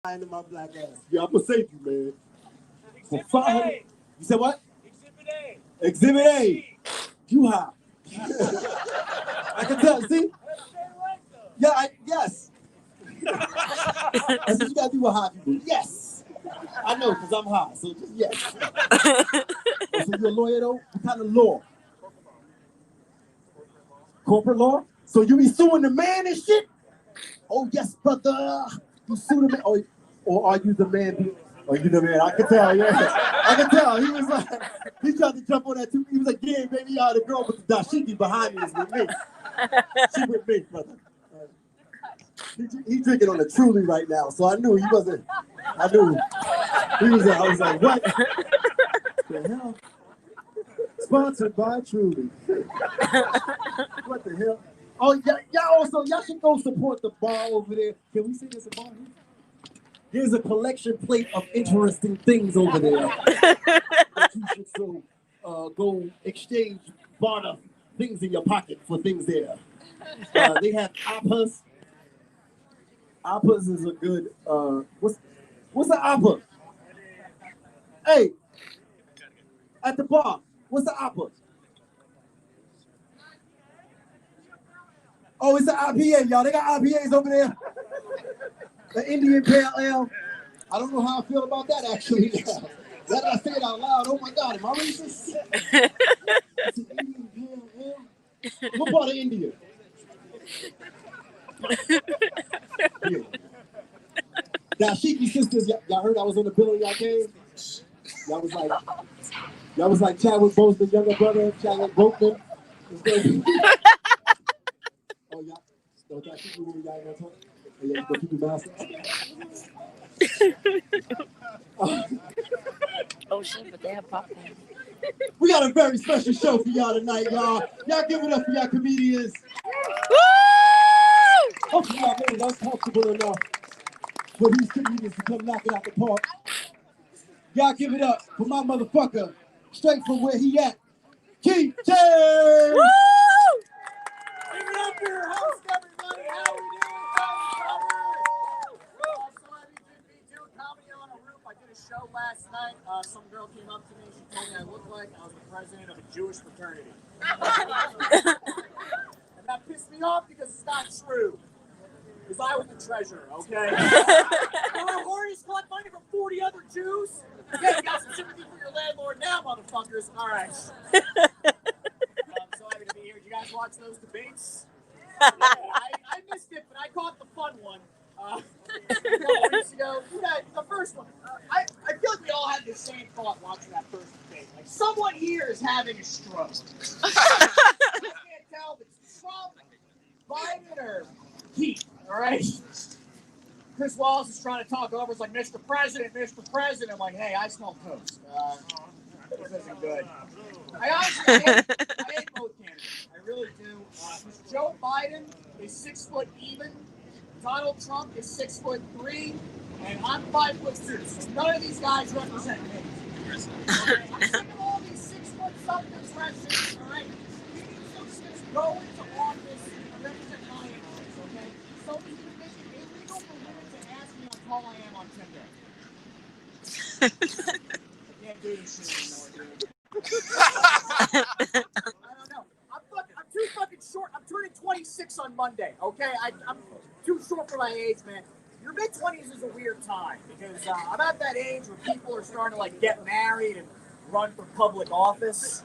into my black ass. Yeah, I'm gonna save you, man. For 500. You said what? Exhibit A. Exhibit A. You high. I can tell. See? Yeah. Yes. That's what you gotta do with high people. Yes. I know, because I'm high. So just yes. Oh, so you're a lawyer though? What kind of law? Corporate law? So you be suing the man and shit? Oh yes, brother. You sue the man. Or are you the man? Oh, you the man. I can tell, yeah. I can tell. He was like, he tried to jump on that too. He was like, yeah, baby, y'all the girl with the dashiki behind me is with me. She with me, brother. He drinking on a Truly right now, so I knew he wasn't. I knew he was. I was like, what the hell? Sponsored by Truly. What the hell? Oh, y'all should go support the bar over there. Can we see this bar here? Here's a collection plate of interesting things over there that you should go exchange, barter things in your pocket for things there. They have appas. Appas is a good. What's an appa? Hey, at the bar, what's the appa? Oh, it's an IPA, y'all. They got IPAs over there. The Indian Pale Ale. I don't know how I feel about that, actually. Let I say it out loud. Oh, my God. Am I racist? It's an Indian Pale Ale? What part of India? Yeah. Dashiki Sisters, y'all heard I was on the bill and y'all came? Y'all was like Chadwick Boseman's younger brother, Chadwick Boseman. Oh, y'all. So Dashiki, when y'all gonna talk? And y'all go keep your mask on. Oh shit, but they have popcorn. We got a very special show for y'all tonight, y'all. Y'all give it up for y'all comedians. Woo! Hopefully y'all made it uncomfortable enough for these comedians to come knock it out the park. Y'all give it up for my motherfucker, straight from where he at. Keith James! Woo! Give it up for your host, everybody. How we doing? So I did do comedy on a roof. I did a show last night. Some girl came up to me. She told me I looked like I was the president of a Jewish fraternity. And that pissed me off because it's not true. Because I was the treasurer, okay? Our hornies collect money from 40 other Jews. Yeah, you got some sympathy for your landlord now, motherfuckers. All right. I'm so happy to be here. Did you guys watch those debates? Yeah, I missed it, but I caught the fun one. A couple weeks ago. The first one. I feel like we all had the same thought watching that first debate. Like, someone here is having a stroke. I can't tell if it's Trump, Biden, or Pete. All right? Chris Wallace is trying to talk over. It's like, Mr. President, Mr. President. I'm like, hey, I smell toast. This isn't good. I honestly hate both candidates. I really do. Joe Biden is 6 foot even. Donald Trump is 6'3", and I'm 5'2". So none of these guys represent me. I'm sick of all these 6 foot something presidents. All right, we need some just go into office and represent my interests. Okay, so is it illegal for women to ask me how tall I am on Tinder? I can't do this shit anymore, dude. I don't know. I'm too fucking short. I'm turning 26 on Monday. Okay, I'm too short for my age, man. Your mid-20s is a weird time because I'm at that age where people are starting to like get married and run for public office.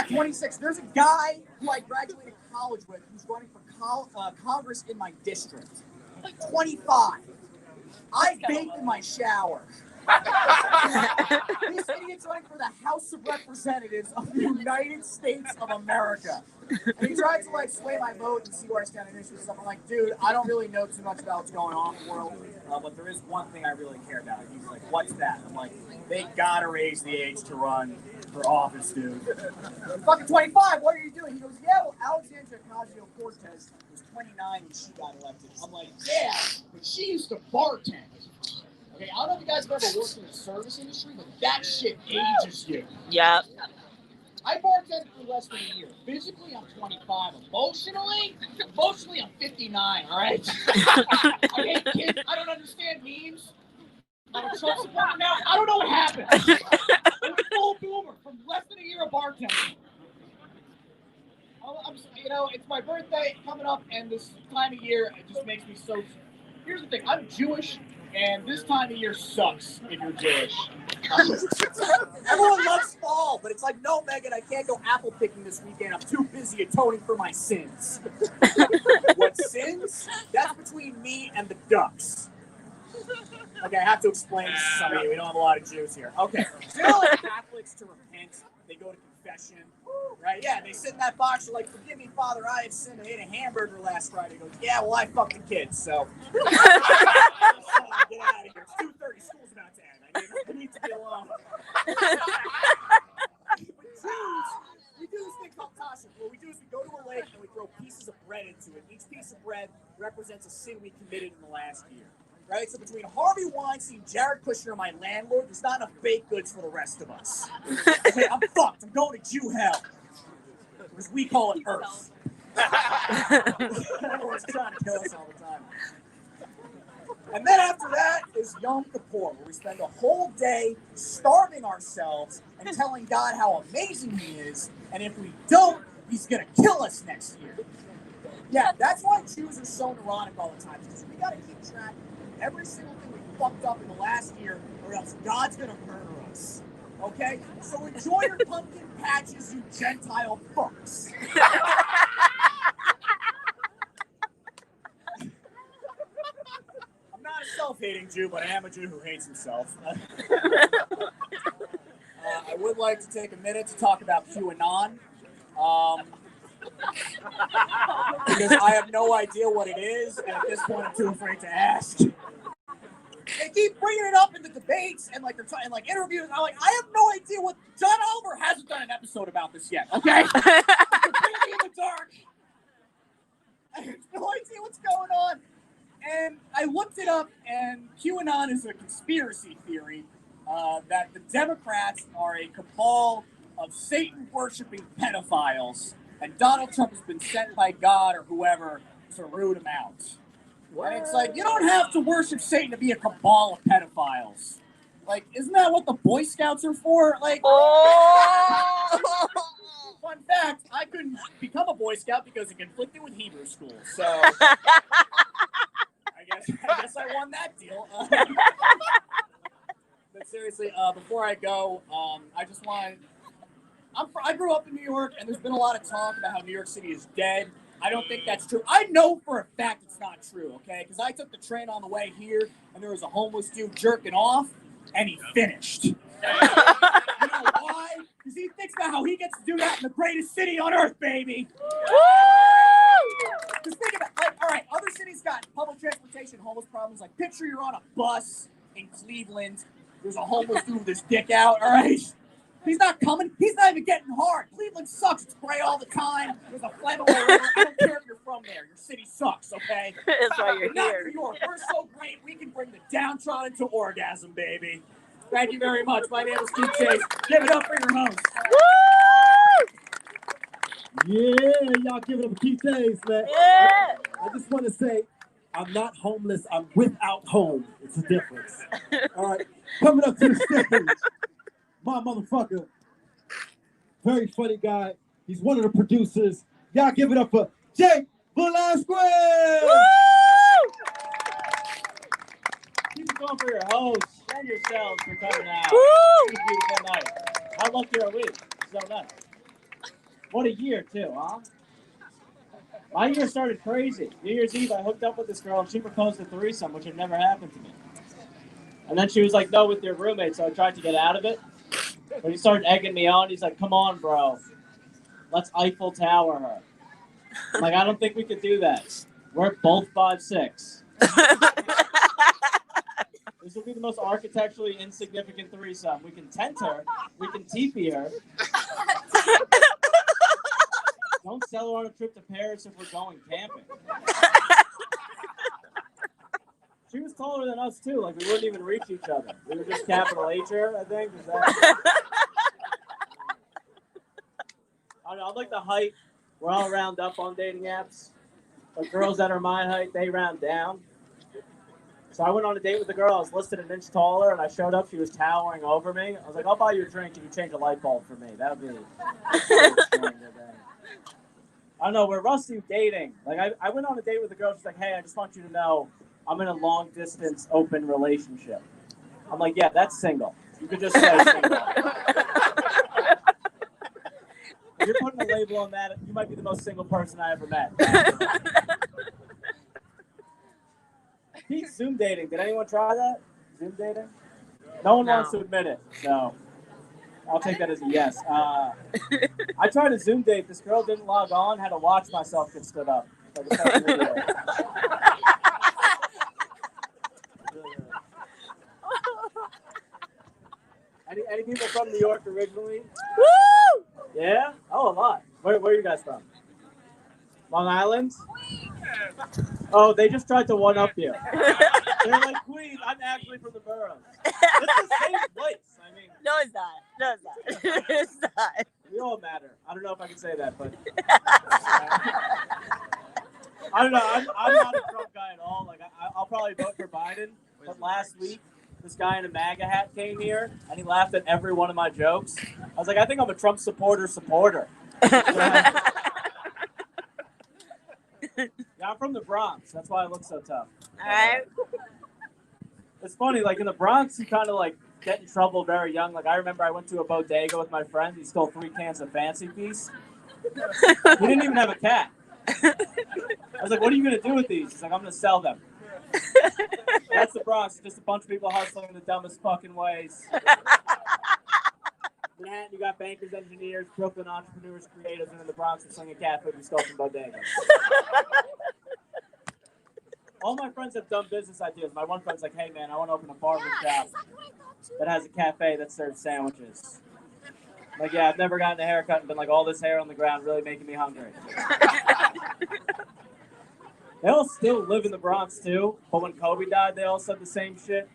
26. There's a guy who I graduated college with who's running for Congress in my district. 25. I baked in my shower. This idiot's running for the House of Representatives of the United States of America. And he tried to like sway my vote and see where I stand in issues. I'm like, dude, I don't really know too much about what's going on in the world, but there is one thing I really care about. He's like, what's that? I'm like, they gotta raise the age to run for office, dude. I'm fucking 25, what are you doing? He goes, yeah, well, Alexandria Ocasio-Cortez was 29 and she got elected. I'm like, yeah, but she used to bartend. Okay, I don't know if you guys have ever worked in the service industry, but that shit ages you. Yep. I bartended for less than a year. Physically, I'm 25. Emotionally, I'm 59, all right? I hate kids. I don't understand memes. I'm a Trump supporter now. I don't know what happened. I'm a full boomer from less than a year of bartending. It's my birthday coming up, and this time of year, it just makes me so... Here's the thing. I'm Jewish, and this time of year sucks if you're Jewish. Everyone loves fall, but it's like, no, Megan, I can't go apple picking this weekend. I'm too busy atoning for my sins. What sins? That's between me and the ducks. Okay, I have to explain this to some of you. We don't have a lot of Jews here. Okay, so like Catholics to repent, they go to confession, right? Yeah, they sit in that box, they're like, forgive me, Father, I have sinned. I ate a hamburger last Friday. He goes, yeah, well, I fucked the kids, so. Get out of here. It's 2:30, school's about to end. I need to be alone. But Jews, we do this thing called tasha. What we do is we go to a lake and we throw pieces of bread into it. Each piece of bread represents a sin we committed in the last year. Right? So between Harvey Weinstein, Jared Kushner, and my landlord, there's not enough baked goods for the rest of us. Okay, I'm fucked. I'm going to Jew hell. As we call it Earth. Everyone's trying to kill us all the time. And then after that is Yom Kippur, where we spend a whole day starving ourselves and telling God how amazing He is, and if we don't, He's going to kill us next year. Yeah, that's why Jews are so neurotic all the time, because we got to keep track of every single thing we fucked up in the last year, or else God's going to murder us. Okay? So enjoy your pumpkin patches, you Gentile fucks. I'm not a self-hating Jew, but I am a Jew who hates himself. I would like to take a minute to talk about QAnon. Because I have no idea what it is, and at this point I'm too afraid to ask. They keep bringing it up in the debates and they're trying interviews. And I'm like, I have no idea what John Oliver hasn't done an episode about this yet. Okay, I'm completely in the dark. I have no idea what's going on. And I looked it up, and QAnon is a conspiracy theory that the Democrats are a cabal of Satan-worshiping pedophiles, and Donald Trump has been sent by God or whoever to root him out. What? And it's like, you don't have to worship Satan to be a cabal of pedophiles. Like, isn't that what the Boy Scouts are for? Like, fun fact, I couldn't become a Boy Scout because it conflicted with Hebrew school. So, I guess I won that deal. But seriously, before I go, I just want I grew up in New York, and there's been a lot of talk about how New York City is dead. I don't think that's true. I know for a fact it's not true, okay? Because I took the train on the way here, and there was a homeless dude jerking off, and he finished. You know why? Because he thinks about how he gets to do that in the greatest city on earth, baby. Just think about it. All right, other cities got public transportation homeless problems. Like, picture you're on a bus in Cleveland. There's a homeless dude with his dick out, all right? He's not coming. He's not even getting hard. Cleveland sucks. It's gray all the time. There's a flammable river. I don't care if you're from there. Your city sucks, okay? That's why you're not here. New York. We're so great. We can bring the downtrodden to orgasm, baby. Thank you very much. My name is Keith Chase. Give it up for your host. Yeah, y'all give it up for Keith Chase, man. Yeah. I just want to say, I'm not homeless. I'm without home. It's a difference. All right. Coming up to the stage, my motherfucker. Very funny guy. He's one of the producers. Y'all give it up for Jake Velasquez. Keep it going for your hosts and yourselves for coming out. Woo! It's a beautiful night. How lucky are we? So nice. What a year, too, huh? My year started crazy. New Year's Eve, I hooked up with this girl, and she proposed a threesome, which had never happened to me. And then she was like, no, with your roommate, so I tried to get out of it. But he started egging me on. He's like, come on, bro. Let's Eiffel Tower her. I'm like, I don't think we could do that. We're both 5'6". This will be the most architecturally insignificant threesome. We can tent her. We can teepee her. Don't sell her on a trip to Paris if we're going camping. She was taller than us, too. Like, we wouldn't even reach each other. We were just capital H her, I think. Is that... I don't know, I'm like the height. We're all round up on dating apps. But girls that are my height, they round down. So I went on a date with a girl. I was listed an inch taller, and I showed up. She was towering over me. I was like, I'll buy you a drink if you change a light bulb for me. That would be I don't know. We're rusty dating. Like, I went on a date with a girl. She's like, hey, I just want you to know I'm in a long-distance open relationship. I'm like, yeah, that's single. You could just say single. If you're putting a label on that, you might be the most single person I ever met. Pete, Zoom dating. Did anyone try that? Zoom dating? No one wants to admit it. No. I'll take that as a yes. I tried a Zoom date. This girl didn't log on. Had to watch myself get stood up. Any people from New York originally? Woo! Yeah? Oh, a lot. Where are you guys from? Long Island? Oh, they just tried to one-up you. They're like, Queens, I'm actually from the boroughs. It's the same place. I mean, No, it's not. No, it's not. It's not. we all matter. I don't know if I can say that, but I don't know. I'm not a Trump guy at all. Like, I'll probably vote for Biden. But last week, this guy in a MAGA hat came here, and he laughed at every one of my jokes. I was like, I think I'm a Trump supporter. Yeah, I'm from the Bronx. That's why I look so tough. All right. It's funny, like in the Bronx, you kind of like get in trouble very young. Like I remember I went to a bodega with my friend. He stole 3 cans of Fancy Feast. He didn't even have a cat. I was like, what are you going to do with these? He's like, I'm going to sell them. That's the Bronx. Just a bunch of people hustling in the dumbest fucking ways. Manhattan, you got bankers, engineers, Brooklyn entrepreneurs, creatives, and in the Bronx, we're slinging cat food and stole from bodegas. All my friends have dumb business ideas. My one friend's like, hey, man, I want to open a barber shop that has a cafe that serves sandwiches. I'm like, yeah, I've never gotten a haircut and been like, all this hair on the ground really making me hungry. They all still live in the Bronx, too. But when Kobe died, they all said the same shit.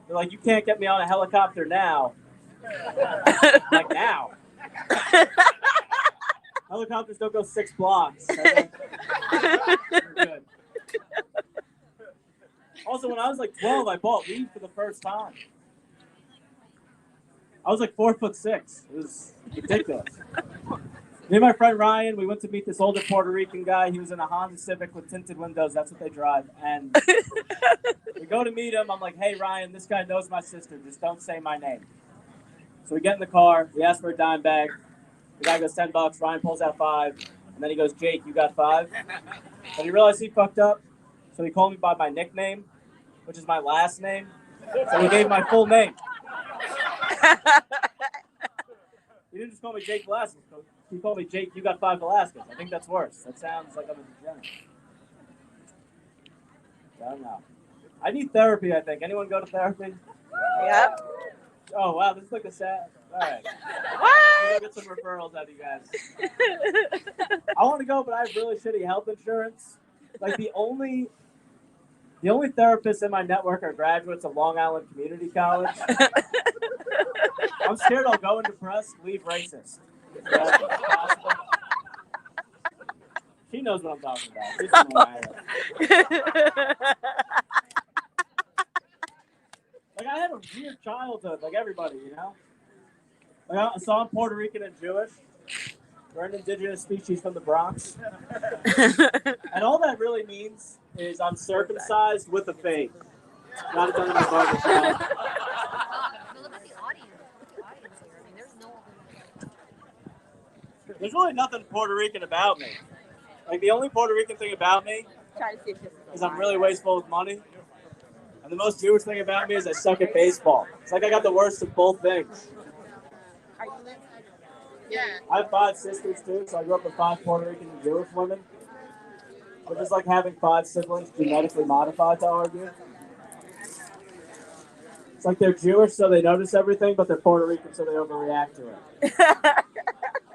They're like, you can't get me on a helicopter now. Like now. Helicopters don't go 6 blocks. We're good. Also, when I was like 12, I bought weed for the first time. I was like 4'6". It was ridiculous. Me and my friend Ryan, we went to meet this older Puerto Rican guy. He was in a Honda Civic with tinted windows. That's what they drive. And we go to meet him. I'm like, hey, Ryan, this guy knows my sister. Just don't say my name. So we get in the car. We ask for a dime bag. The guy goes $10. Ryan pulls out 5. And then he goes, Jake, you got 5? But he realized he fucked up. So he called me by my nickname, which is my last name. So he gave my full name. He didn't just call me Jake Velasquez. He called me Jake, you got 5 Velasquez. I think that's worse. That sounds like I'm a degenerate. I don't know. I need therapy, I think. Anyone go to therapy? Yep. Oh, wow. This is like a sad... All right. What? I'll get some referrals out of you guys. I want to go, but I have really shitty health insurance. Like, the only therapists in my network are graduates of Long Island Community College. I'm scared I'll go into press, leave racist. She knows what I'm talking about. She's from Long Island. Like, I had a weird childhood, like everybody, you know? Like, so I'm Puerto Rican and Jewish. We're an indigenous species from the Bronx. And all that really means is I'm circumcised with a fade. Not done in the barbershop. There's really nothing Puerto Rican about me. Like, the only Puerto Rican thing about me is I'm really wasteful with money. And the most Jewish thing about me is I suck at baseball. It's like I got the worst of both things. Yeah. I have 5 sisters, too, so I grew up with 5 Puerto Rican and Jewish women. Which is like having 5 siblings genetically modified, to argue. It's like they're Jewish, so they notice everything, but they're Puerto Rican, so they overreact to it.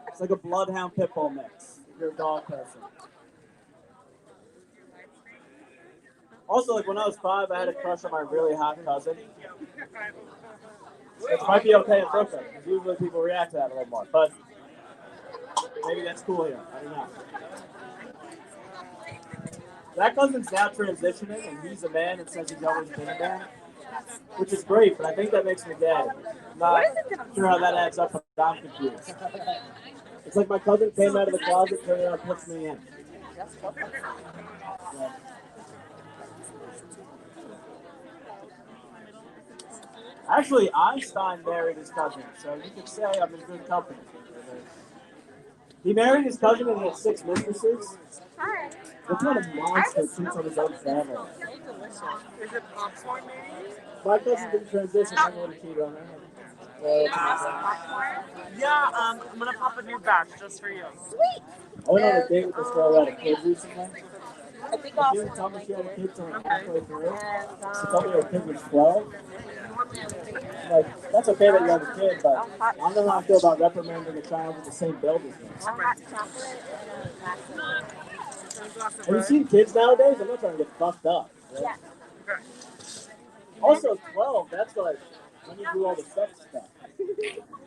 It's like a bloodhound pit bull mix. If you're a dog person. Also, like when I was 5, I had a crush on my really hot cousin. Which might be okay in Brooklyn, because usually people react to that a little more. But Maybe that's cool here. I don't know. That cousin's now transitioning, and he's a man and says he's always been a man, which is great, but I think that makes me gay. I'm not sure how that adds up, but I'm confused. It's like my cousin came out of the closet, turned around, puts me in. Yeah. Actually, Einstein married his cousin, so you could say I'm in good company. He married his cousin and he had 6 mistresses. What kind of monster cheats on his own family? Is it popcorn, maybe? My cousin didn't transition. I know what to cheat on her. Yeah, I'm gonna pop a new batch just for you. Sweet. I went on a date with this girl who had a kid recently. I think She didn't tell me she had a kid until like halfway through. She told me her kid was 12. I'm like, that's okay that you have a kid, but I don't know how I feel about reprimanding a child with the same build as me. Have you seen kids nowadays? I'm not trying to get fucked up. Right? Yeah. Also, 12, that's like when you do all the sex stuff.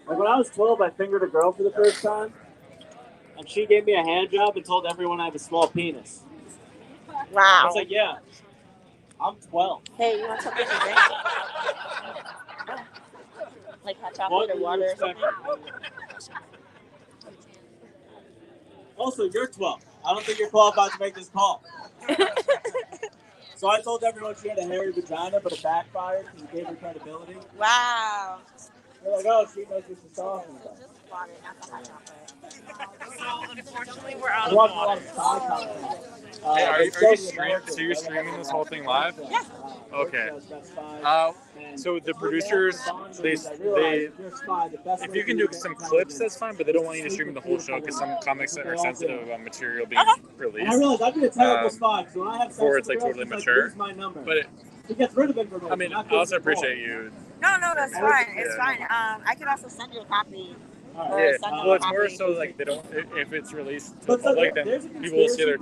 Like when I was 12, I fingered a girl for the first time, and she gave me a hand job and told everyone I have a small penis. I Wow. was like, yeah, I'm 12. Hey, you want something to drink? Like hot chocolate or water or something? Also, you're 12. I don't think you're qualified to make this call. So I told everyone she had a hairy vagina, but it backfired because it gave her credibility. Wow. They're like, oh, she knows what she's talking about. Just water, not the hot chocolate. So, unfortunately, we're out I'm of watching a lot water. of Sky content. Hey, are you streaming this whole thing live? Yeah. Okay. So the producers, they if you can do some clips, that's fine, but they don't want you to stream the whole show because some comics are sensitive about material being And I released realize I'd be a terrible spy because when I have sex before with it's like girls, totally she's mature. lose my number. But He gets rid of information. I mean, I also appreciate you. No, that's fine. It's Yeah. fine. I can also send you a copy. All Or Yeah. send you Well, a it's more copy. so like they don't if it's released to But the so public, there's a then people will see conspiracy their